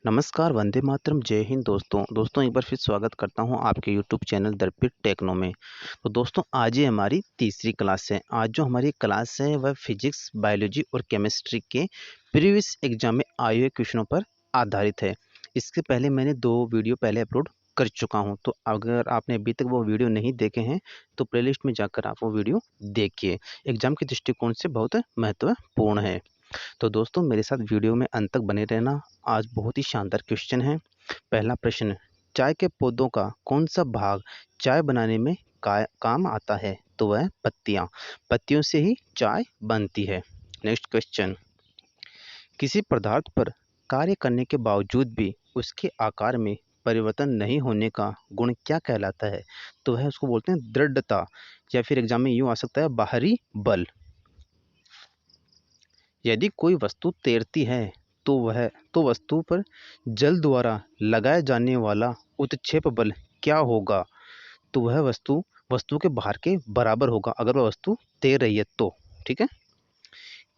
नमस्कार, वंदे मातरम, जय हिंद दोस्तों एक बार फिर स्वागत करता हूं आपके यूट्यूब चैनल दर्पित टेक्नो में। तो दोस्तों आज ये हमारी तीसरी क्लास है। आज जो हमारी क्लास है वह फिजिक्स, बायोलॉजी और केमिस्ट्री के प्रीवियस एग्जाम में आए हुए क्वेश्चनों पर आधारित है। इसके पहले मैंने 2 वीडियो पहले अपलोड कर चुका हूँ, तो अगर आपने अभी तक वो वीडियो नहीं देखे हैं तो प्लेलिस्ट में जाकर आप वो वीडियो देखिए। एग्जाम के दृष्टिकोण से बहुत महत्वपूर्ण है। तो दोस्तों मेरे साथ वीडियो में अंत तक बने रहना। आज बहुत ही शानदार क्वेश्चन है। पहला प्रश्न, चाय के पौधों का कौन सा भाग चाय बनाने में काम आता है? तो वह पत्तियां। पत्तियों से ही चाय बनती है। नेक्स्ट क्वेश्चन, किसी पदार्थ पर कार्य करने के बावजूद भी उसके आकार में परिवर्तन नहीं होने का गुण क्या कहलाता है? तो वह उसको बोलते हैं दृढ़ता, या फिर एग्जाम में यूँ आ सकता है बाहरी बल। यदि कोई वस्तु तैरती है तो वस्तु पर जल द्वारा लगाया जाने वाला उत्क्षेप बल क्या होगा? तो वह वस्तु के भार के बराबर होगा अगर वह वस्तु तैर रही है तो। ठीक है।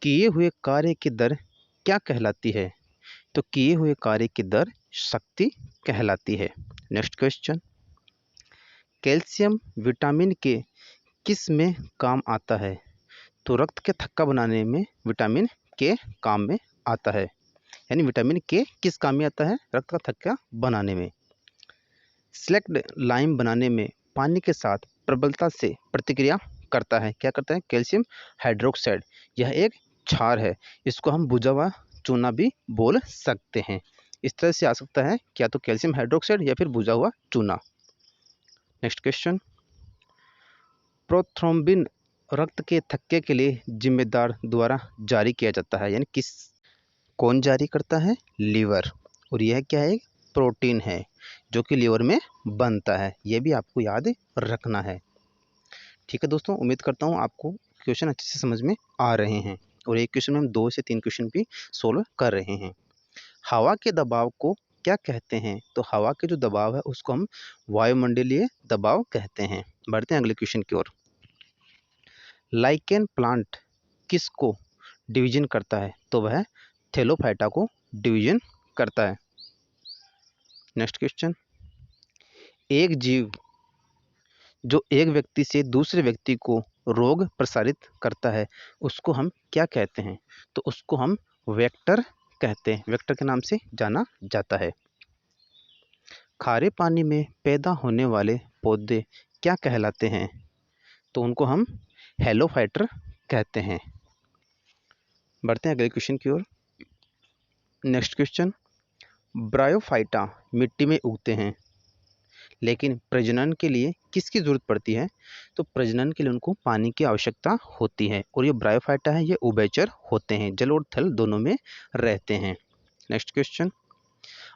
किए हुए कार्य की दर क्या कहलाती है? तो किए हुए कार्य की दर शक्ति कहलाती है। नेक्स्ट क्वेश्चन, कैल्शियम विटामिन के किस में काम आता है? तो रक्त के थक्का बनाने में विटामिन के काम में आता है। यानी विटामिन के किस काम में आता है? रक्त का थक्का बनाने में। स्लेक्ड लाइम बनाने में पानी के साथ प्रबलता से प्रतिक्रिया करता है। क्या करता है? Calcium hydroxide. यह एक क्षार है। इसको हम बुझा हुआ चूना भी बोल सकते हैं। इस तरह से आ सकता है, क्या तो कैल्शियम हाइड्रोक्साइड या फिर बुझा हुआ चूना। नेक्स्ट क्वेश्चन, प्रोथ्रोम्बिन रक्त के थक्के के लिए जिम्मेदार द्वारा जारी किया जाता है। यानी कौन जारी करता है? लीवर। और यह क्या है? प्रोटीन है जो कि लीवर में बनता है। यह भी आपको याद रखना है। ठीक है दोस्तों, उम्मीद करता हूँ आपको क्वेश्चन अच्छे से समझ में आ रहे हैं। और एक क्वेश्चन में हम 2 से 3 क्वेश्चन भी सोल्व कर रहे हैं। हवा के दबाव को क्या कहते हैं? तो हवा के जो दबाव है उसको हम वायुमंडलीय दबाव कहते हैं। बढ़ते हैं अगले क्वेश्चन की ओर। लाइकेन प्लांट किसको डिवीजन करता है? तो वह थैलोफाइटा को डिवीजन करता है। नेक्स्ट क्वेश्चन, एक जीव जो एक व्यक्ति से दूसरे व्यक्ति को रोग प्रसारित करता है उसको हम क्या कहते हैं? तो उसको हम वेक्टर कहते हैं। वेक्टर के नाम से जाना जाता है। खारे पानी में पैदा होने वाले पौधे क्या कहलाते हैं? तो उनको हम हेलोफाइटर कहते हैं। बढ़ते हैं अगले क्वेश्चन की ओर। नेक्स्ट क्वेश्चन, ब्रायोफाइटा मिट्टी में उगते हैं लेकिन प्रजनन के लिए किसकी ज़रूरत पड़ती है? तो प्रजनन के लिए उनको पानी की आवश्यकता होती है। और ये ब्रायोफाइटा है, ये उभयचर होते हैं, जल और थल दोनों में रहते हैं। नेक्स्ट क्वेश्चन,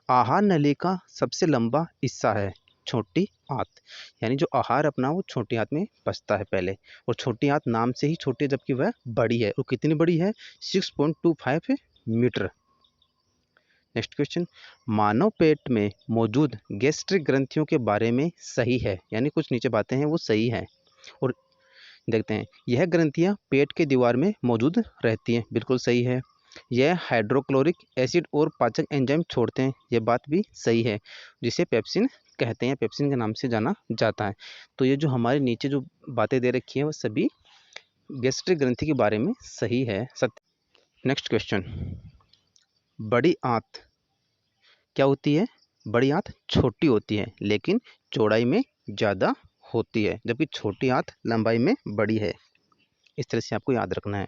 आहार नली का सबसे लंबा हिस्सा है छोटी आंत। यानी जो आहार अपना वो छोटी आंत में पचता है पहले। और छोटी आंत नाम से ही छोटी है जबकि वह बड़ी है। और कितनी बड़ी है? 6.25 मीटर। नेक्स्ट क्वेश्चन, मानव पेट में मौजूद गैस्ट्रिक ग्रंथियों के बारे में सही है। यानी कुछ नीचे बातें हैं वो सही है। और देखते हैं, यह ग्रंथियां पेट के दीवार में मौजूद रहती हैं। बिल्कुल सही है। यह हाइड्रोक्लोरिक एसिड और पाचक एंजाइम छोड़ते हैं। यह बात भी सही है, जिसे पेप्सिन कहते हैं, पेप्सिन के नाम से जाना जाता है। तो ये जो हमारे नीचे जो बातें दे रखी हैं वो सभी गैस्ट्रिक ग्रंथि के बारे में सही है, सत्य। नेक्स्ट क्वेश्चन, बड़ी आंत क्या होती है? बड़ी आंत छोटी होती है लेकिन चौड़ाई में ज़्यादा होती है, जबकि छोटी आंत लंबाई में बड़ी है। इस तरह से आपको याद रखना है।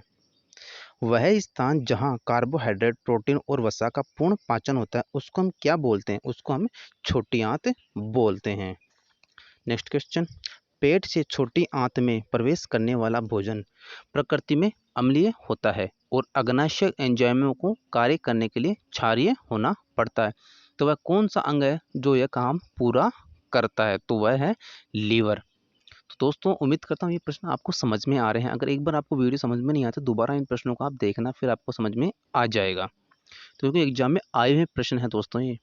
वह स्थान जहां कार्बोहाइड्रेट, प्रोटीन और वसा का पूर्ण पाचन होता है उसको हम क्या बोलते हैं? उसको हम छोटी आंत बोलते हैं। नेक्स्ट क्वेश्चन, पेट से छोटी आंत में प्रवेश करने वाला भोजन प्रकृति में अम्लीय होता है और अग्नाशय एंजाइमों को कार्य करने के लिए क्षारीय होना पड़ता है। तो वह कौन सा अंग है जो यह काम पूरा करता है? तो वह है लीवर। तो दोस्तों उम्मीद करता हूँ ये प्रश्न आपको समझ में आ रहे हैं। अगर एक बार आपको वीडियो समझ में नहीं आता दोबारा इन प्रश्नों को आप देखना, फिर आपको समझ में आ जाएगा। तो क्योंकि एग्जाम में आए हुए प्रश्न हैं दोस्तों, ये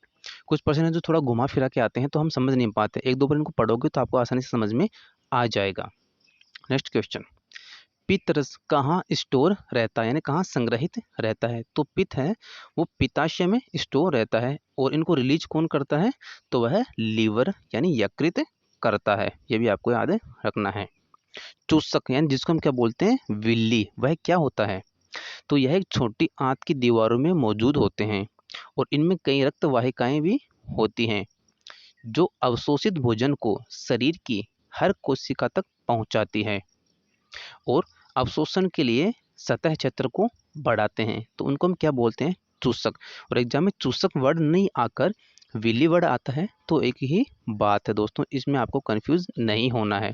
कुछ प्रश्न हैं जो थोड़ा घुमा फिरा के आते हैं तो हम समझ नहीं पाते। 1-2 बार इनको पढ़ोगे तो आपको आसानी से समझ में आ जाएगा। नेक्स्ट क्वेश्चन, पित्त रस कहाँ स्टोर रहता है, यानी कहाँ संग्रहित रहता है? तो पित्त है वो पित्ताशय में स्टोर रहता है, और इनको रिलीज कौन करता है? तो वह लीवर यानी यकृत करता है। ये भी आपको याद रखना है। चूसक यानी जिसको हम क्या बोलते हैं, विल्ली, वह क्या होता है? तो यह एक छोटी आंत की दीवारों में मौजूद होते हैं, और इनमें कई रक्त वाहिकाएं भी होती हैं जो अवशोषित भोजन को शरीर की हर कोशिका तक पहुंचाती है और अवशोषण के लिए सतह क्षेत्र को बढ़ाते हैं। तो उनको हम क्या बोलते हैं? चूसक। और एग्जाम में चूसक वर्ड नहीं आकर विली वर्ड आता है, तो एक ही बात है दोस्तों, इसमें आपको कंफ्यूज नहीं होना है।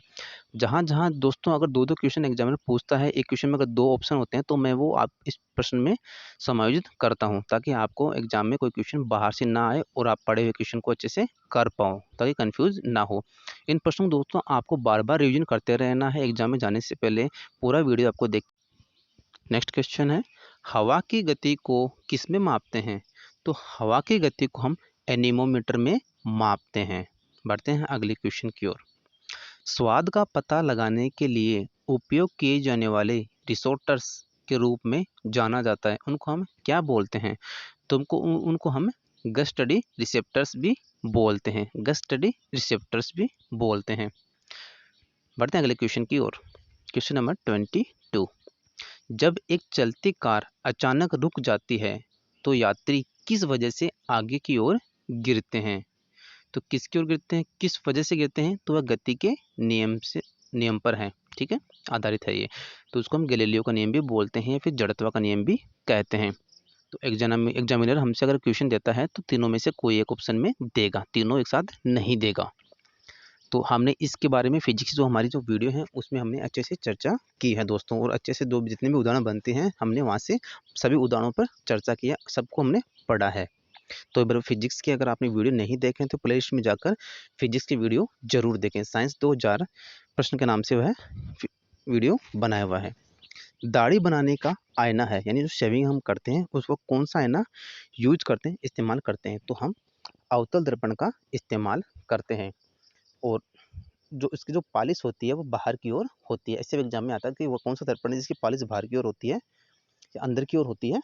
जहाँ जहाँ दोस्तों अगर दो दो क्वेश्चन एग्जामिनर पूछता है, एक क्वेश्चन में अगर दो ऑप्शन होते हैं, तो मैं वो आप इस प्रश्न में समायोजित करता हूँ, ताकि आपको एग्जाम में कोई क्वेश्चन बाहर से ना आए और आप पढ़े हुए क्वेश्चन को अच्छे से कर पाओ, ताकि कंफ्यूज ना हो। इन प्रश्नों को दोस्तों आपको बार बार रिविजन करते रहना है एग्जाम में जाने से पहले, पूरा वीडियो आपको देख। नेक्स्ट क्वेश्चन है, हवा की गति को किस में मापते हैं? तो हवा की गति को हम एनीमोमीटर में मापते हैं। बढ़ते हैं अगले क्वेश्चन की ओर। स्वाद का पता लगाने के लिए उपयोग किए जाने वाले रिसोर्टर्स के रूप में जाना जाता है, उनको हम क्या बोलते हैं? तो उनको हम गस्टडी रिसेप्टर्स भी बोलते हैं, गस्टडी रिसेप्टर्स भी बोलते हैं। बढ़ते हैं अगले क्वेश्चन की ओर। Question number 22। जब एक चलती कार अचानक रुक जाती है तो यात्री किस वजह से आगे की ओर गिरते हैं? तो किसकी ओर गिरते हैं, किस वजह से गिरते हैं? तो वह गति के नियम पर है, ठीक है, आधारित है ये। तो उसको हम गैलीलियो का नियम भी बोलते हैं, या फिर जड़त्व का नियम भी कहते हैं। तो एग्जामिनर हमसे अगर क्वेश्चन देता है तो तीनों में से कोई एक ऑप्शन में देगा, तीनों एक साथ नहीं देगा। तो हमने इसके बारे में फिजिक्स जो हमारी जो वीडियो है उसमें हमने अच्छे से चर्चा की है दोस्तों, और अच्छे से दो जितने भी उदाहरण बनते हैं हमने वहाँ से सभी उदाहरणों पर चर्चा किया, सबको हमने पढ़ा है। तो एक बार फिजिक्स की अगर आपने वीडियो नहीं देखें तो प्ले लिस्ट में जाकर फिजिक्स की वीडियो जरूर देखें। साइंस 2000 प्रश्न के नाम से वह वीडियो बनाया हुआ है। दाढ़ी बनाने का आईना है, यानी जो शेविंग हम करते हैं उस वक्त कौन सा आईना यूज करते हैं, इस्तेमाल करते हैं? तो हम अवतल दर्पण का इस्तेमाल करते हैं, और जो इसकी जो पॉलिश होती है वो बाहर की ओर होती है। ऐसे एग्जाम में आता है कि वो कौन सा दर्पण है जिसकी पॉलिश बाहर की ओर होती है या अंदर की ओर होती है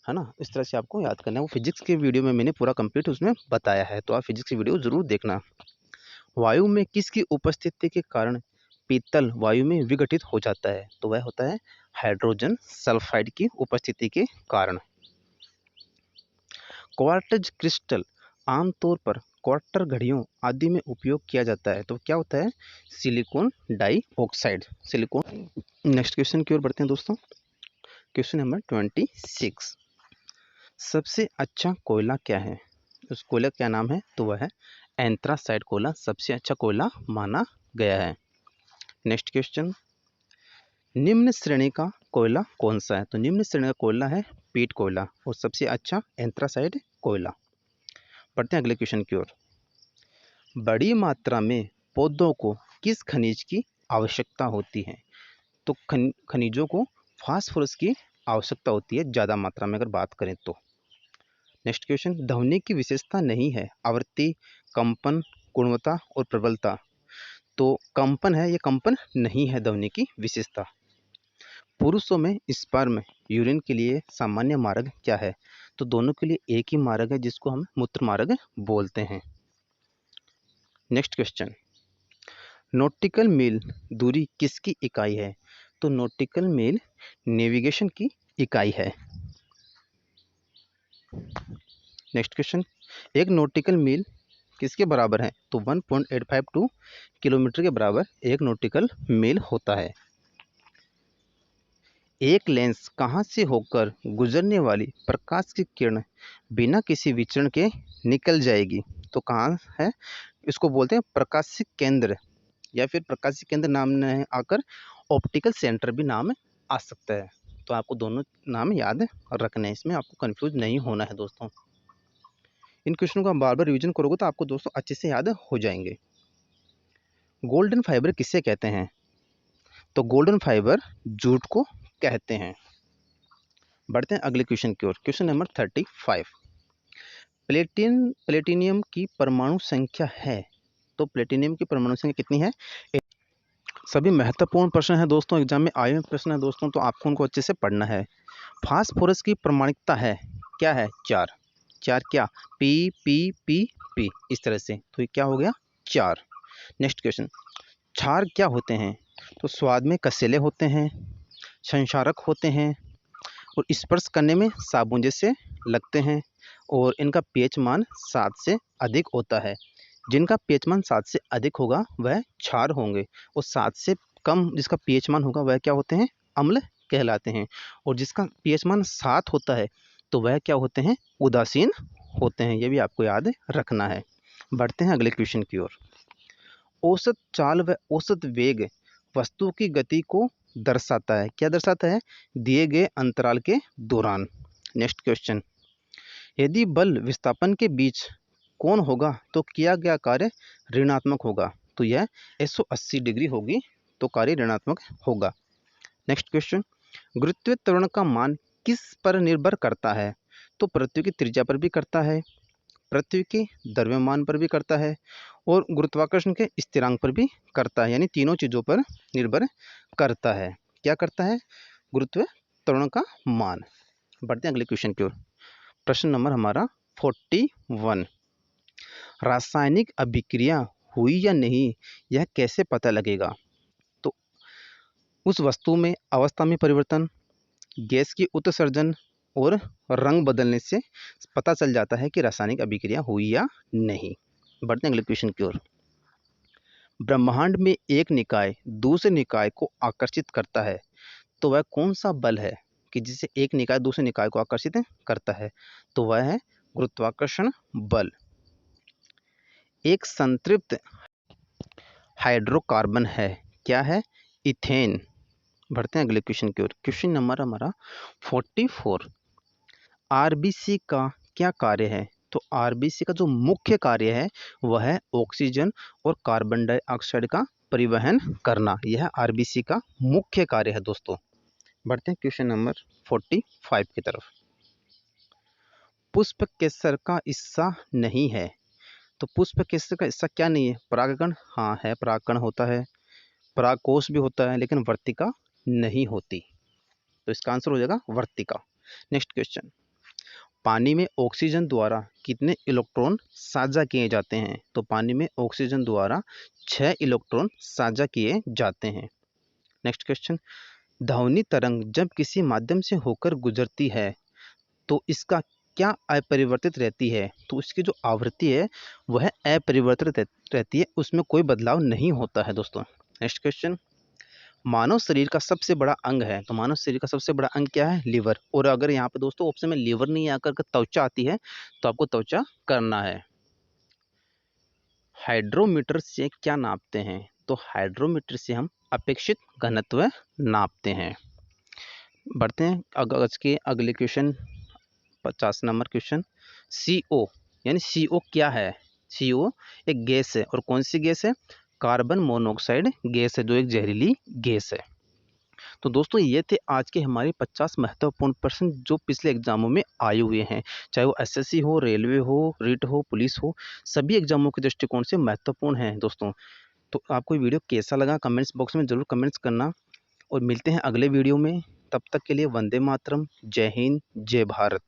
ना? इस तरह से आपको याद करना है। वो फिजिक्स के वीडियो में मैंने पूरा कंप्लीट उसमें बताया है, तो आप फिजिक्स की वीडियो जरूर देखना। वायु में किसकी उपस्थिति के कारण पीतल वायु में विघटित हो जाता है? तो वह होता है हाइड्रोजन सल्फाइड की उपस्थिति के कारण। क्वार्ट्ज क्रिस्टल आमतौर पर क्वार्टर घड़ियों आदि में उपयोग किया जाता है, तो क्या होता है? Silicon dioxide, silicon. Next question की ओर बढ़ते हैं दोस्तों। Question number 26। सबसे अच्छा कोयला क्या है? उस कोयला क्या नाम है? तो वह है एंथ्रासाइट कोयला, सबसे अच्छा कोयला माना गया है। नेक्स्ट क्वेश्चन, निम्न श्रेणी का कोयला कौन सा है? तो निम्न श्रेणी का कोयला है पीट कोयला, और सबसे अच्छा एंथ्रासाइट कोयला। बढ़ते हैं अगले क्वेश्चन की ओर। बड़ी मात्रा में पौधों को किस खनिज की आवश्यकता होती है? तो खनिजों को फास्फोरस की आवश्यकता होती है ज़्यादा मात्रा में अगर बात करें तो। नेक्स्ट क्वेश्चन, ध्वनि की विशेषता नहीं है आवृत्ति, कंपन, गुणवत्ता और प्रबलता। तो कंपन है, ये कंपन नहीं है ध्वनि की विशेषता। पुरुषों में स्पर्म यूरिन के लिए सामान्य मार्ग क्या है? तो दोनों के लिए एक ही मार्ग है जिसको हम मूत्र मार्ग बोलते हैं। नेक्स्ट क्वेश्चन, नॉटिकल मील दूरी किसकी इकाई है? तो नॉटिकल मील नेविगेशन की इकाई है। नेक्स्ट क्वेश्चन, एक नॉटिकल मील किसके बराबर है? तो 1.852 किलोमीटर के बराबर एक नॉटिकल मील होता है। एक लेंस कहाँ से होकर गुजरने वाली प्रकाश की किरण बिना किसी विचरण के निकल जाएगी? तो कहाँ है? इसको बोलते हैं प्रकाशिक केंद्र, या फिर प्रकाशिक केंद्र नाम में आकर ऑप्टिकल सेंटर भी नाम आ सकता है। तो आपको दोनों नाम याद रखने हैं, इसमें आपको कंफ्यूज नहीं होना है दोस्तों। इन क्वेश्चनों को आप बार बार रिवीजन करोगे तो आपको दोस्तों अच्छे से याद हो जाएंगे। गोल्डन फाइबर किसे कहते हैं? तो गोल्डन फाइबर जूट को कहते हैं। बढ़ते हैं अगले क्वेश्चन की ओर। Question number 35। प्लेटिनियम की परमाणु संख्या है, तो प्लेटिनियम की परमाणु संख्या कितनी है? सभी महत्वपूर्ण प्रश्न है दोस्तों, एग्जाम में आए हुए प्रश्न है दोस्तों, तो आपको उनको अच्छे से पढ़ना है। फास्फोरस की प्रमाणिकता है क्या है? 4। 4 क्या? पी पी पी पी, इस तरह से, तो ये क्या हो गया? 4। नेक्स्ट क्वेश्चन, क्षार क्या होते हैं? तो स्वाद में कसेले होते हैं, संक्षारक होते हैं, और स्पर्श करने में साबुन जैसे लगते हैं, और इनका पीएच मान 7 से अधिक होता है। जिनका पीएच मान 7 से अधिक होगा वह क्षार होंगे, और 7 से कम जिसका पीएच मान होगा वह क्या होते हैं? अम्ल कहलाते हैं। और जिसका पीएच मान 7 होता है तो वह क्या होते हैं? उदासीन होते हैं। ये भी आपको याद रखना है। बढ़ते हैं अगले क्वेश्चन की ओर। औसत चाल व औसत वेग वस्तु की गति को दर्शाता है। क्या दर्शाता है? दिए गए अंतराल के दौरान। नेक्स्ट क्वेश्चन, यदि बल विस्थापन के बीच कोण होगा तो किया गया कार्य ऋणात्मक होगा। तो यह 180 डिग्री होगी, तो कार्य ऋणात्मक होगा। नेक्स्ट क्वेश्चन, गुरुत्वीय त्वरण का मान किस पर निर्भर करता है? तो पृथ्वी की त्रिज्या पर भी करता है, पृथ्वी के द्रव्यमान पर भी करता है, और गुरुत्वाकर्षण के स्थिरांक पर भी करता है। यानी तीनों चीज़ों पर निर्भर करता है। क्या करता है? गुरुत्वीय त्वरण का मान। बढ़ते हैं अगले क्वेश्चन की ओर। प्रश्न नंबर हमारा 41, रासायनिक अभिक्रिया हुई या नहीं यह कैसे पता लगेगा? तो उस वस्तु में अवस्था में परिवर्तन, गैस की उत्सर्जन और रंग बदलने से पता चल जाता है कि रासायनिक अभिक्रिया हुई या नहीं। बढ़ते हैं अगले क्वेश्चन की ओर। ब्रह्मांड में एक निकाय दूसरे निकाय को आकर्षित करता है, तो वह कौन सा बल है कि जिससे एक निकाय दूसरे निकाय को आकर्षित करता है? तो वह है गुरुत्वाकर्षण बल। एक संतृप्त हाइड्रोकार्बन है, क्या है? इथेन। बढ़ते हैं अगले क्वेश्चन की ओर। क्वेश्चन नंबर हमारा 44, आरबीसी का क्या कार्य है? तो आरबीसी का जो मुख्य कार्य है वह है ऑक्सीजन और कार्बन डाइऑक्साइड का परिवहन करना। यह आरबीसी का मुख्य कार्य है दोस्तों। बढ़ते हैं क्वेश्चन नंबर 45 की तरफ। पुष्प केसर का हिस्सा नहीं है, तो पुष्प केसर का हिस्सा क्या नहीं है? परागकण। हाँ है, परागकण होता है, परागकोश भी होता है, लेकिन वर्तिका नहीं होती। तो इसका आंसर हो जाएगा वर्तिका। नेक्स्ट क्वेश्चन, पानी में ऑक्सीजन द्वारा कितने इलेक्ट्रॉन साझा किए जाते हैं? तो पानी में ऑक्सीजन द्वारा 6 इलेक्ट्रॉन साझा किए जाते हैं। नेक्स्ट क्वेश्चन, ध्वनि तरंग जब किसी माध्यम से होकर गुजरती है तो इसका क्या अपरिवर्तित रहती है? तो इसकी जो आवृत्ति है वह अपरिवर्तित रहती है, उसमें कोई बदलाव नहीं होता है दोस्तों। नेक्स्ट क्वेश्चन, मानव शरीर का सबसे बड़ा अंग है, तो मानव शरीर का सबसे बड़ा अंग क्या है? लीवर। और अगर यहाँ पे दोस्तों ऑप्शन में लीवर नहीं आकर के त्वचा आती है तो आपको त्वचा करना है। हाइड्रोमीटर से क्या नापते हैं? तो हाइड्रोमीटर से हम अपेक्षित घनत्व नापते हैं। बढ़ते हैं आज के अगले क्वेश्चन, 50 नंबर क्वेश्चन। CO यानी CO क्या है? CO एक गैस है, और कौन सी गैस है? कार्बन मोनोऑक्साइड गैस है, जो एक जहरीली गैस है। तो दोस्तों ये थे आज के हमारे 50 महत्वपूर्ण प्रश्न जो पिछले एग्जामों में आए हुए हैं, चाहे वो SSC हो, रेलवे हो, रीट हो, पुलिस हो, सभी एग्जामों के दृष्टिकोण से महत्वपूर्ण हैं दोस्तों। तो आपको ये वीडियो कैसा लगा कमेंट्स बॉक्स में ज़रूर कमेंट्स करना, और मिलते हैं अगले वीडियो में। तब तक के लिए वंदे मातरम, जय हिंद, जय भारत।